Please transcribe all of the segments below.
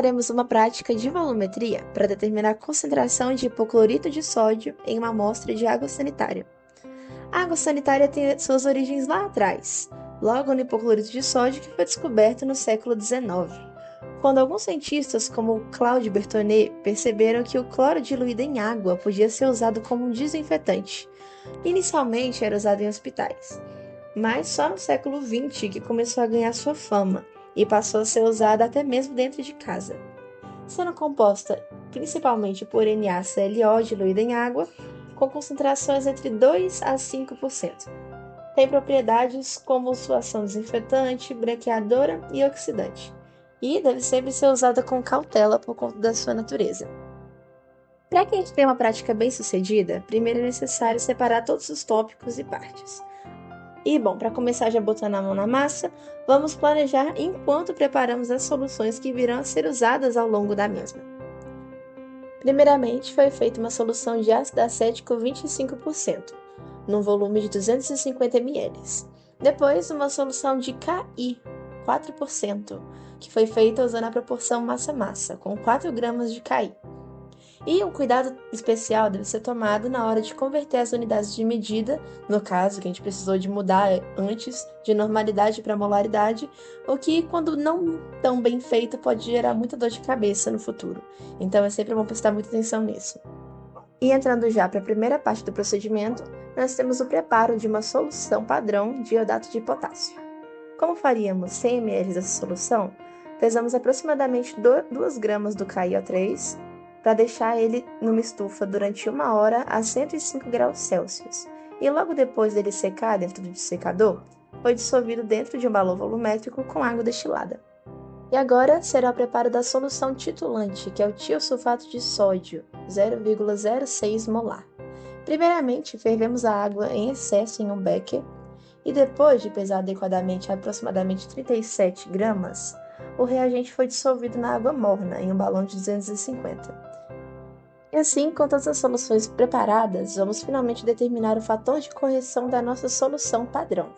faremos uma prática de volumetria para determinar a concentração de hipoclorito de sódio em uma amostra de água sanitária. A água sanitária tem suas origens lá atrás, logo no hipoclorito de sódio que foi descoberto no século XIX, quando alguns cientistas, como Claude Berthollet, perceberam que o cloro diluído em água podia ser usado como um desinfetante. Inicialmente era usado em hospitais, mas só no século XX que começou a ganhar sua fama e passou a ser usada até mesmo dentro de casa. Sendo composta principalmente por NaClO diluída em água, com concentrações entre 2 a 5%. Tem propriedades como sua ação desinfetante, branqueadora e oxidante, e deve sempre ser usada com cautela por conta da sua natureza. Para que a gente tenha uma prática bem sucedida, primeiro é necessário separar todos os tópicos e partes. E bom, para começar já botando a mão na massa, vamos planejar enquanto preparamos as soluções que virão a ser usadas ao longo da mesma. Primeiramente, foi feita uma solução de ácido acético 25%, num volume de 250 ml. Depois, uma solução de Ki, 4%, que foi feita usando a proporção massa-massa, com 4 gramas de Ki. E um cuidado especial deve ser tomado na hora de converter as unidades de medida, no caso que a gente precisou de mudar antes de normalidade para molaridade, o que, quando não tão bem feito, pode gerar muita dor de cabeça no futuro. Então é sempre bom prestar muita atenção nisso. E entrando já para a primeira parte do procedimento, nós temos o preparo de uma solução padrão de iodato de potássio. Como faríamos 100 ml dessa solução, pesamos aproximadamente 2 gramas do KiO3, para deixar ele numa estufa durante 1 hora a 105 graus Celsius. E logo depois dele secar dentro do dessecador, foi dissolvido dentro de um balão volumétrico com água destilada. E agora será o preparo da solução titulante, que é o tiosulfato de sódio, 0,06 molar. Primeiramente, fervemos a água em excesso em um becker, e depois de pesar adequadamente aproximadamente 37 gramas, o reagente foi dissolvido na água morna em um balão de 250. E assim, com todas as soluções preparadas, vamos finalmente determinar o fator de correção da nossa solução padrão.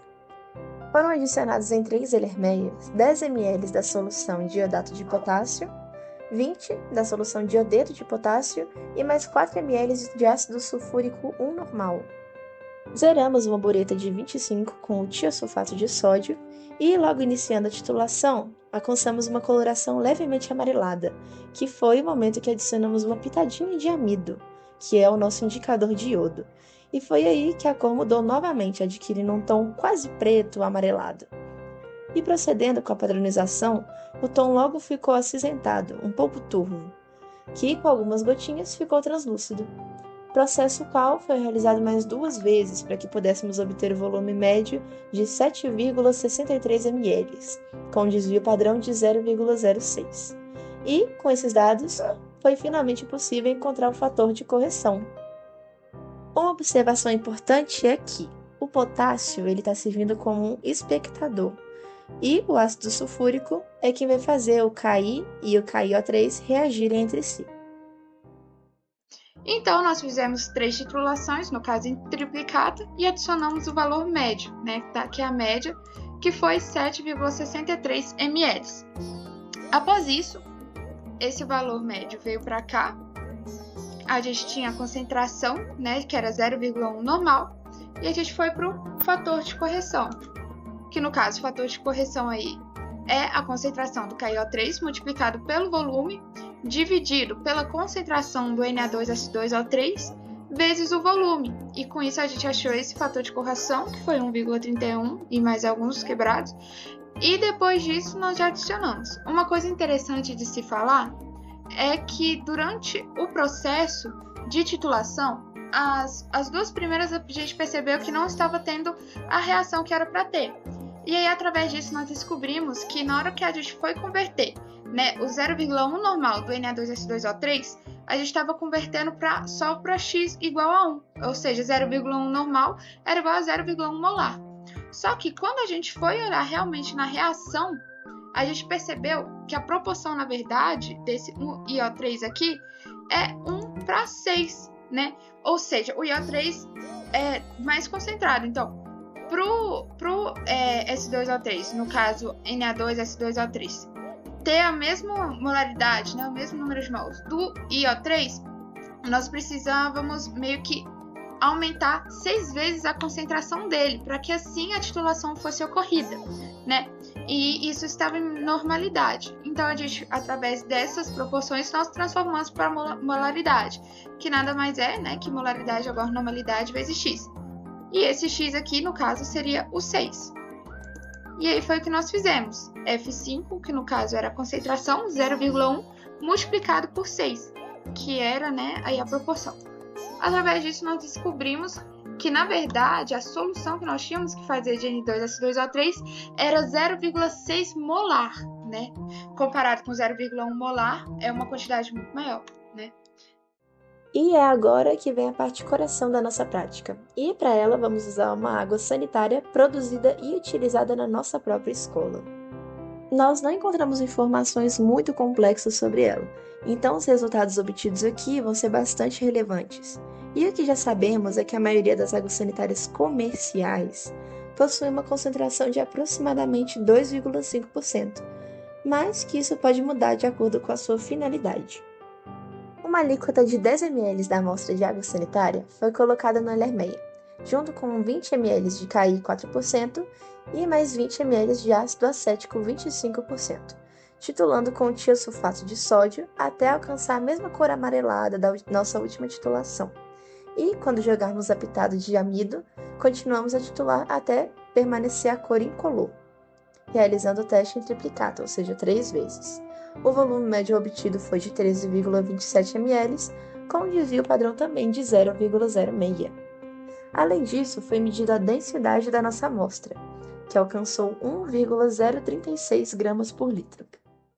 Foram adicionados em 3 Erlenmeyers 10 ml da solução de iodato de potássio, 20 da solução de iodeto de potássio e mais 4 ml de ácido sulfúrico 1 normal. Zeramos uma bureta de 25 com o tiosulfato de sódio e, logo iniciando a titulação, alcançamos uma coloração levemente amarelada, que foi o momento que adicionamos uma pitadinha de amido, que é o nosso indicador de iodo, e foi aí que a cor mudou novamente, adquirindo um tom quase preto amarelado. E procedendo com a padronização, o tom logo ficou acinzentado, um pouco turvo, que com algumas gotinhas ficou translúcido. Processo qual foi realizado mais 2 vezes para que pudéssemos obter o volume médio de 7,63 ml, com desvio padrão de 0,06. E, com esses dados, foi finalmente possível encontrar o fator de correção. Uma observação importante é que o potássio está servindo como um espectador, e o ácido sulfúrico é quem vai fazer o Ki e o KiO3 reagirem entre si. Então, nós fizemos 3 titulações, no caso em triplicata, e adicionamos o valor médio, que é a média, que foi 7,63 ml. Após isso, esse valor médio veio para cá, a gente tinha a concentração, que era 0,1 normal, e a gente foi para o fator de correção, que no caso o fator de correção aí é a concentração do KiO3 multiplicado pelo volume, dividido pela concentração do Na2S2O3 vezes o volume. E com isso a gente achou esse fator de correção, que foi 1,31 e mais alguns quebrados. E depois disso nós já adicionamos. Uma coisa interessante de se falar é que durante o processo de titulação, as 2 primeiras a gente percebeu que não estava tendo a reação que era para ter. E aí, através disso, nós descobrimos que na hora que a gente foi converter o 0,1 normal do Na2S2O3, a gente estava convertendo só para x igual a 1, ou seja, 0,1 normal era igual a 0,1 molar. Só que quando a gente foi olhar realmente na reação, a gente percebeu que a proporção, na verdade, desse IO3 aqui é 1 para 6, Ou seja, o IO3 é mais concentrado. Então, pro S2O3, no caso Na2S2O3, ter a mesma molaridade, né, o mesmo número de mols do IO3, nós precisávamos meio que aumentar 6 vezes a concentração dele, para que assim a titulação fosse ocorrida, né? E isso estava em normalidade. Então, a gente, através dessas proporções, nós transformamos para molaridade, que nada mais é, né, que molaridade agora normalidade vezes x. E esse x aqui, no caso, seria o 6. E aí foi o que nós fizemos. F5, que no caso era a concentração, 0,1, multiplicado por 6, que era, né, aí a proporção. Através disso, nós descobrimos que, na verdade, a solução que nós tínhamos que fazer de N2SO3 era 0,6 molar, né? Comparado com 0,1 molar, é uma quantidade muito maior, né? E é agora que vem a parte coração da nossa prática. E para ela vamos usar uma água sanitária produzida e utilizada na nossa própria escola. Nós não encontramos informações muito complexas sobre ela, então os resultados obtidos aqui vão ser bastante relevantes. E o que já sabemos é que a maioria das águas sanitárias comerciais possui uma concentração de aproximadamente 2,5%, mas que isso pode mudar de acordo com a sua finalidade. Uma alíquota de 10 ml da amostra de água sanitária foi colocada no Lermeia, junto com 20 ml de KI 4% e mais 20 ml de ácido acético 25%, titulando com tiosulfato de sódio até alcançar a mesma cor amarelada da nossa última titulação. E, quando jogarmos a pitada de amido, continuamos a titular até permanecer a cor incolor, realizando o teste em triplicata, ou seja, 3 vezes. O volume médio obtido foi de 13,27 ml, com um desvio padrão também de 0,06. Além disso, foi medida a densidade da nossa amostra, que alcançou 1,036 gramas por litro.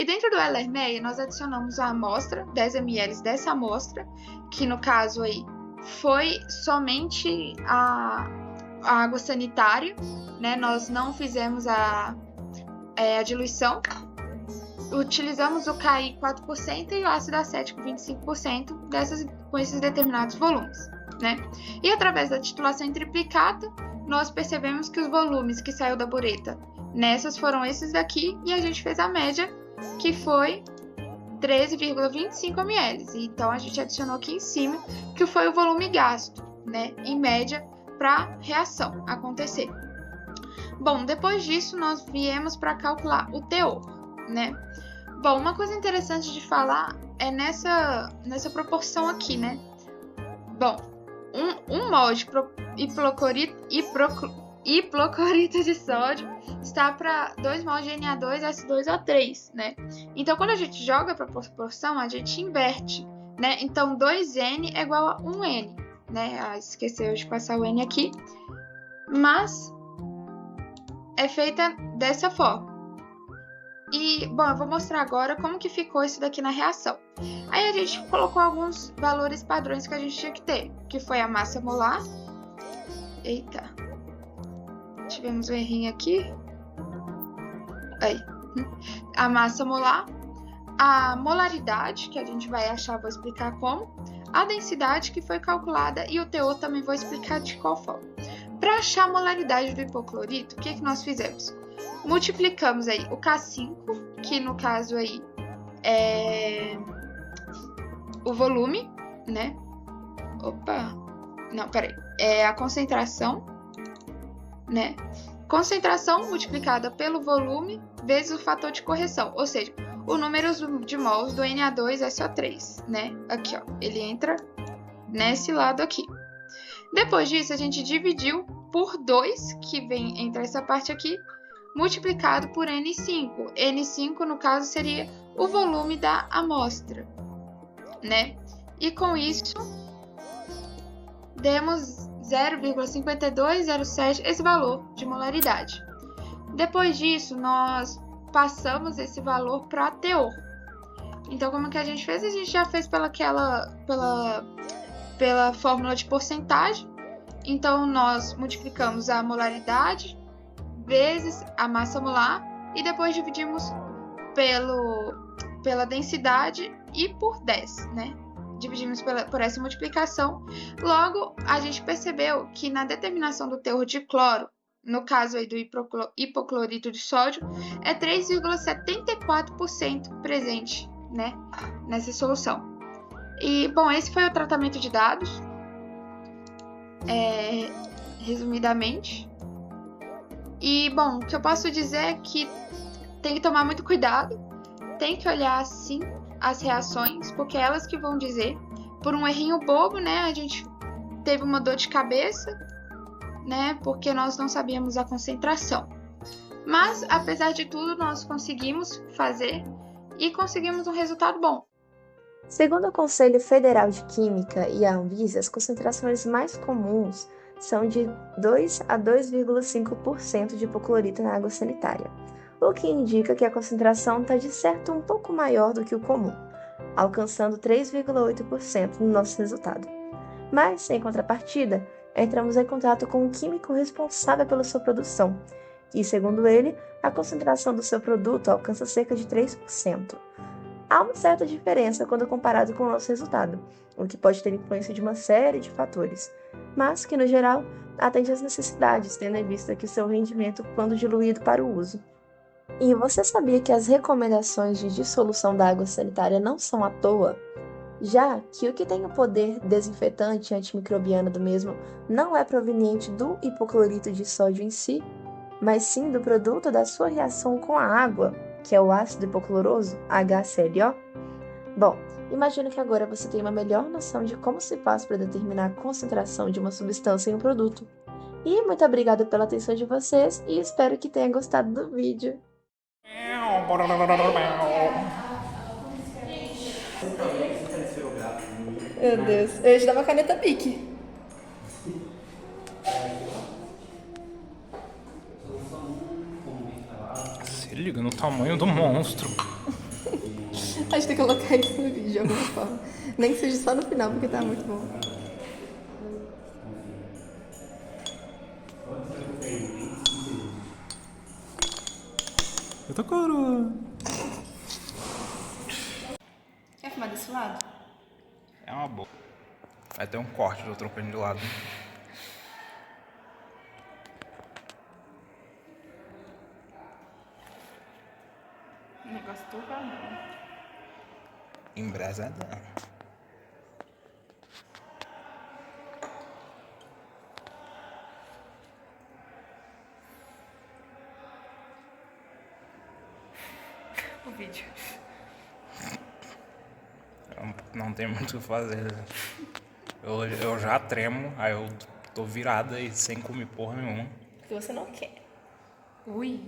E dentro do Lermeia, nós adicionamos a amostra, 10 ml dessa amostra, que no caso aí foi somente a água sanitária, né? Nós não fizemos a diluição. Utilizamos o KI 4% e o ácido acético 25% com esses determinados volumes, né? E através da titulação em triplicata, nós percebemos que os volumes que saiu da bureta nessas foram esses daqui, e a gente fez a média, que foi 13,25 ml. Então, a gente adicionou aqui em cima, que foi o volume gasto, né, em média, para a reação acontecer. Bom, depois disso, nós viemos para calcular o teor, né? Bom, uma coisa interessante de falar é nessa proporção aqui, né? Bom, um mol de hipoclorito de sódio está para 2 mols de Na2S2O3, né? Então, quando a gente joga para a proporção, a gente inverte, né? Então, 2N é igual a 1N, né? Esqueceu de passar o N aqui, mas é feita dessa forma. E, bom, eu vou mostrar agora como que ficou isso daqui na reação. Aí a gente colocou alguns valores padrões que a gente tinha que ter, que foi a massa molar. Eita, tivemos um errinho aqui. Aí, a massa molar, a molaridade, que a gente vai achar, vou explicar como, a densidade que foi calculada e o teor também vou explicar de qual forma. Para achar a molaridade do hipoclorito, o que nós fizemos? Multiplicamos aí o K5, que no caso aí é o volume, né? É a concentração, né? Concentração multiplicada pelo volume vezes o fator de correção, ou seja, o número de mols do Na2SO3, né? Aqui, ó, ele entra nesse lado aqui. Depois disso, a gente dividiu por 2, que vem entre essa parte aqui, multiplicado por N5. N5, no caso, seria o volume da amostra, né? E com isso, demos 0,5207, esse valor de molaridade. Depois disso, nós passamos esse valor para teor. Então, como que a gente fez? A gente já fez pela fórmula de porcentagem. Então, nós multiplicamos a molaridade vezes a massa molar e depois dividimos pela densidade e por 10, né? Dividimos por essa multiplicação. Logo, a gente percebeu que na determinação do teor de cloro no caso aí do hipoclorito de sódio, é 3,74% presente, né, nessa solução. E, bom, esse foi o tratamento de dados, resumidamente. E, bom, o que eu posso dizer é que tem que tomar muito cuidado, tem que olhar, sim, as reações, porque é elas que vão dizer. Por um errinho bobo, né, a gente teve uma dor de cabeça, né, porque nós não sabíamos a concentração. Mas, apesar de tudo, nós conseguimos fazer e conseguimos um resultado bom. Segundo o Conselho Federal de Química e a Anvisa, as concentrações mais comuns são de 2 a 2,5% de hipoclorito na água sanitária, o que indica que a concentração está de certo um pouco maior do que o comum, alcançando 3,8% no nosso resultado. Mas, em contrapartida, entramos em contato com um químico responsável pela sua produção, e, segundo ele, a concentração do seu produto alcança cerca de 3%. Há uma certa diferença quando comparado com o nosso resultado, o que pode ter influência de uma série de fatores, mas que, no geral, atende às necessidades, tendo em vista que o seu rendimento quando diluído para o uso. E você sabia que as recomendações de dissolução da água sanitária não são à toa? Já que o que tem o poder desinfetante e antimicrobiano do mesmo não é proveniente do hipoclorito de sódio em si, mas sim do produto da sua reação com a água, que é o ácido hipocloroso, HClO? Bom, imagino que agora você tem uma melhor noção de como se faz para determinar a concentração de uma substância em um produto. E muito obrigada pela atenção de vocês e espero que tenha gostado do vídeo. Meu Deus, eu ia te dar uma caneta Bic. Se liga no tamanho do monstro. A gente tem que colocar isso no vídeo de alguma forma. Nem que seja só no final, porque tá muito bom. Eu tô coroa. Quer fumar desse lado? É uma boa. Vai ter um corte do trompete de lado. O negócio todo não. Embrasadão. O vídeo. Não tem muito o que fazer. Eu já tremo, aí eu tô virada e sem comer porra nenhuma. Porque você não quer. Ui.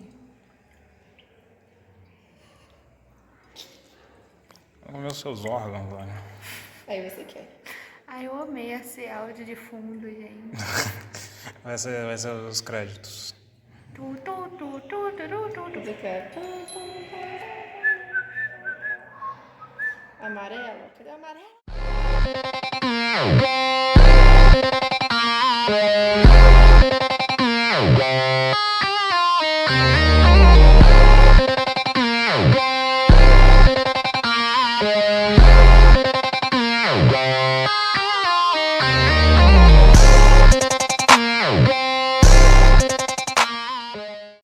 Vou comer os seus órgãos, velho. Aí você quer. Ai, eu amei esse áudio de fundo, gente. Vai ser os créditos. Você quer. Amarelo? Cadê o amarelo?